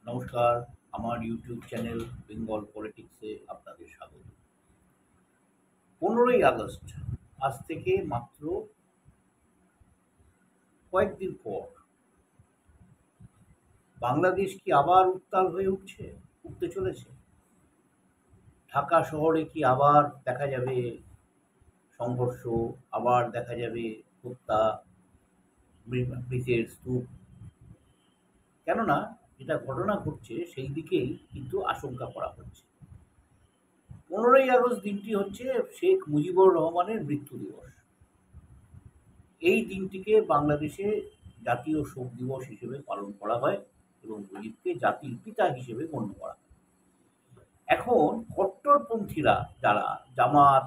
নমস্কার, আমার YouTube channel Bengal পলিটিক্সে আপনাদের স্বাগত। 15ই আগস্ট, আজ থেকে মাত্র কয়েকদিন পর বাংলাদেশ কি আবার উত্তাল হয়ে উঠতে চলেছে? ঢাকা শহরে কি আবার দেখা যাবে সংঘর্ষ, আবার দেখা যাবে হত্যা, মৃতের স্তূপ? কেননা যেটা ঘটনা ঘটছে সেই দিকেই কিন্তু আশঙ্কা করা হচ্ছে। 15ই আগস্ট দিনটি হচ্ছে শেখ মুজিবুর রহমানের মৃত্যু দিবস। এই দিনটিকে বাংলাদেশে জাতীয় শোক দিবস হিসেবে পালন করা হয় এবং মুজিবকে জাতির পিতা হিসেবে গণ্য করা হয়। এখন কট্টরপন্থীরা যারা জামাত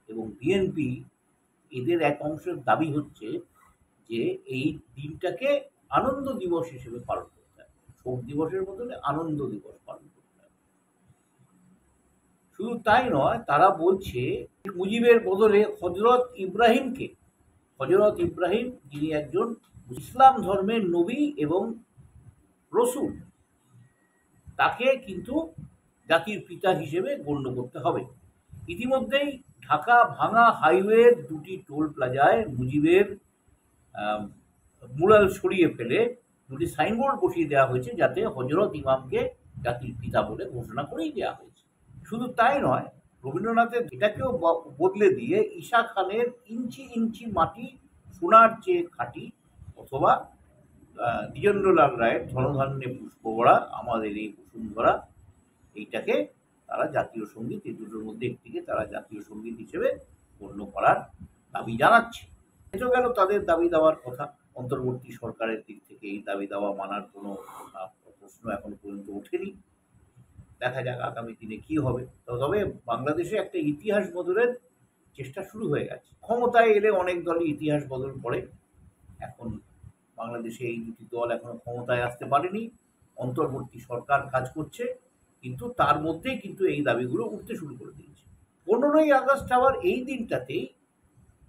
এবং বিএনপি, এদের এক অংশের দাবি হচ্ছে যে এই দিনটাকে আনন্দ দিবস হিসেবে পালন করতে হয়, শোক দিবসের বদলে আনন্দ দিবস পালন করতে হয়। শুধু তাই নয়, তারা বলছে মুজিবের বদলে হযরত ইব্রাহিম, যিনি একজন ইসলাম ধর্মের নবী এবং রসুল, তাকে কিন্তু জাতির পিতা হিসেবে গণ্য করতে হবে। ইতিমধ্যেই ঢাকা ভাঙা হাইওয়ের দুটি টোল প্লাজায় মুজিবের মুরাল সরিয়ে ফেলে দুটি সাইনবোর্ড বসিয়ে দেওয়া হয়েছে, যাতে হযরত ইমামকে জাতির পিতা বলে ঘোষণা করেই দেওয়া হয়েছে। শুধু তাই নয়, রবীন্দ্রনাথের এটাকেও বদলে দিয়ে ঈশা খানের ইঞ্চি ইঞ্চি মাটি সোনার চেয়ে খাঁটি, অথবা দ্বিজেন্দ্রলাল রায়ের ধনধান্যে পুষ্পভরা আমাদের এই বসুন্ধরা, এইটাকে তারা জাতীয় সঙ্গীত, এই দুটোর মধ্যে একটিকে তারা জাতীয় সঙ্গীত হিসেবে গণ্য করার দাবি জানাচ্ছে। এটা গেল তাদের দাবি দেওয়ার কথা। অন্তর্বর্তী সরকারের দিক থেকে এই দাবি দেওয়া মানার কোনো প্রশ্ন এখন পর্যন্ত ওঠেনি। দেখা যাক আগামী দিনে কি হবে। তবে বাংলাদেশে একটা ইতিহাস বদলের চেষ্টা শুরু হয়ে গেছে। ক্ষমতায় এলে অনেক দলই ইতিহাস বদল করে। এখন বাংলাদেশে এই দুটি দল এখনো ক্ষমতায় আসতে পারেনি। অন্তর্বর্তী সরকার কাজ করছে, কিন্তু তার মধ্যেই কিন্তু এই দাবিগুলো উঠতে শুরু করে দিয়েছে। 15ই আগস্ট আবার এই দিনটাতেই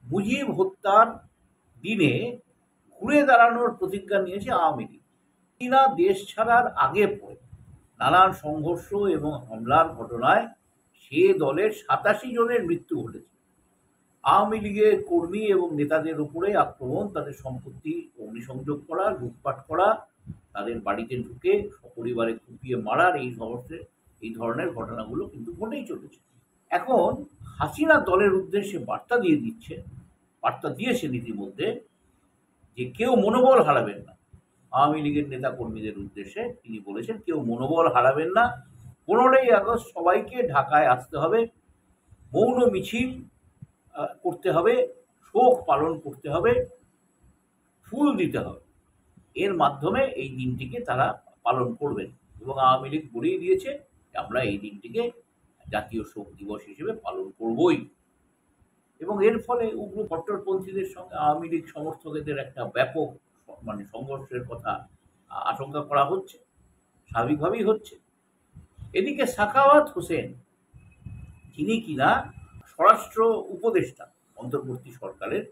মুজিব হত্যার দিনে ঘুরে দাঁড়ানোর প্রতিজ্ঞা নিয়েছে আওয়ামী লীগ। চীনা দেশ ছাড়ার আগে পরে নানান সংঘর্ষ এবং হামলার ঘটনায় সে দলের 87 জনের মৃত্যু ঘটেছে। আওয়ামী লীগের কর্মী এবং নেতাদের উপরে আক্রমণ, তাদের সম্পত্তি অগ্নিসংযোগ করা, লুটপাট করা, তাদের বাড়িতে ঢুকে সপরিবারে কুপিয়ে মারার এই ধরনের ঘটনাগুলো কিন্তু ঘটেই চলেছে। এখন হাসিনা দলের উদ্দেশ্যে বার্তা দিয়েছেন ইতিমধ্যে, যে কেউ মনোবল হারাবেন না। আওয়ামী লীগের নেতা কর্মীদের উদ্দেশ্যে তিনি বলেছেন, কেউ মনোবল হারাবেন না। 15ই আগস্ট সবাইকে ঢাকায় আসতে হবে, মৌন মিছিল করতে হবে, শোক পালন করতে হবে, ফুল দিতে হবে। এর মাধ্যমে এই দিনটিকে তারা পালন করবেন এবং আওয়ামী লীগ বলেই দিয়েছে যে আমরা এই দিনটিকে জাতীয় শোক দিবস হিসেবে পালন করবই। এবং এর ফলে উগ্র কট্টরপন্থীদের সঙ্গে আওয়ামী লীগ সমর্থকদের একটা ব্যাপক সংঘর্ষের কথা আশঙ্কা করা হচ্ছে, স্বাভাবিকভাবেই হচ্ছে। এদিকে সাখাওয়াত হোসেন, যিনি কিনা স্বরাষ্ট্র উপদেষ্টা অন্তর্বর্তী সরকারের,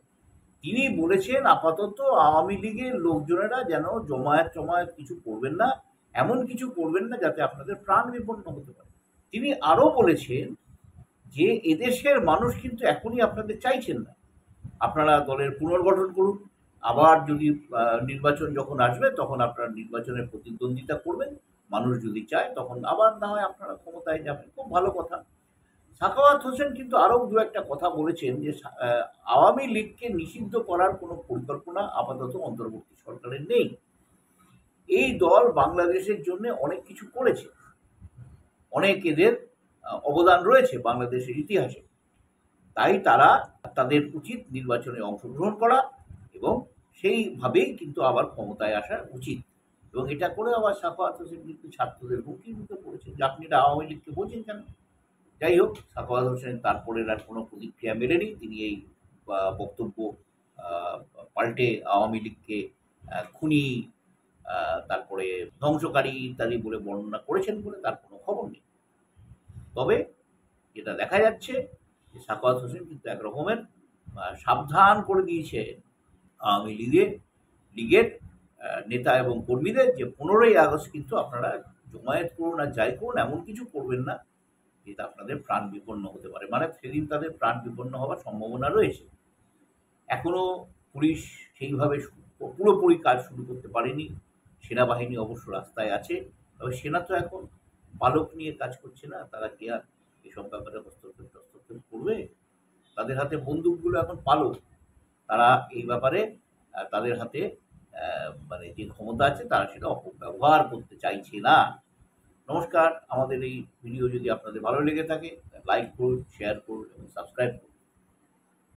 তিনি বলেছেন আপাতত আওয়ামী লীগের লোকজনেরা যেন জমায়েত কিছু করবেন না, এমন কিছু করবেন না যাতে আপনাদের প্রাণ বিপন্ন হতে পারে। তিনি আরও বলেছেন যে এদেশের মানুষ কিন্তু এখনই আপনাদের চাইছেন না, আপনারা দলের পুনর্গঠন করুন, আবার যদি নির্বাচন যখন আসবে তখন আপনারা নির্বাচনের প্রতিদ্বন্দ্বিতা করবেন, মানুষ যদি চায় তখন আবার না হয় আপনারা ক্ষমতায় যাবেন। খুব ভালো কথা। সাখাওয়াত হোসেন কিন্তু আরও দু একটা কথা বলেছেন, যে আওয়ামী লীগকে নিষিদ্ধ করার কোনো পরিকল্পনা আপাতত অন্তর্বর্তী সরকারের নেই। এই দল বাংলাদেশের জন্য অনেক কিছু করেছে, অনেক এদের অবদান রয়েছে বাংলাদেশের ইতিহাসে। তাই তাদের উচিত নির্বাচনে অংশগ্রহণ করা এবং সেইভাবেই কিন্তু আবার ক্ষমতায় আসা উচিত। এবং এটা করে আবার সাখাওয়াত হোসেন কিন্তু ছাত্রদের হুমকির মুখে পড়েছেন যে আপনি এটা আওয়ামী লীগকে বলছেন কেন। যাই হোক, সাখাওয়াত হোসেন তারপরে আর কোনো প্রতিক্রিয়া মেলেনি। তিনি এই বক্তব্য পাল্টে আওয়ামী লীগকে খুনি, তারপরে ধ্বংসকারী ইত্যাদি বলে বর্ণনা করেছেন বলে তার কোনো খবর নেই। তবে যেটা দেখা যাচ্ছে যে সাখাওয়াত হোসেন কিন্তু এক রকমের সাবধান করে দিয়েছে আওয়ামী লীগের নেতা এবং কর্মীদের যে 15ই আগস্ট কিন্তু আপনারা জমায়েত করুন আর যাই করুন, এমন কিছু করবেন না যেটা আপনাদের প্রাণ বিপন্ন হতে পারে। মানে সেদিন তাদের প্রাণ বিপন্ন হওয়ার সম্ভাবনা রয়েছে। এখনো পুলিশ সেইভাবে পুরোপুরি কাজ শুরু করতে পারেনি। সেনাবাহিনী অবশ্য রাস্তায় আছে। তবে সেনা তো এখন পালক নিয়ে কাজ করছে না। তারা কি আর এসব ব্যাপারে হস্তক্ষেপ করবে? তাদের হাতে বন্দুকগুলো এখন পালক। তারা এই ব্যাপারে তাদের হাতে মানে যে ক্ষমতা আছে তারা সেটা অপব্যবহার করতে চাইছে না। নমস্কার। আমাদের এই ভিডিও যদি আপনাদের ভালো লেগে থাকে লাইক করুন, শেয়ার করুন এবং সাবস্ক্রাইব করুন।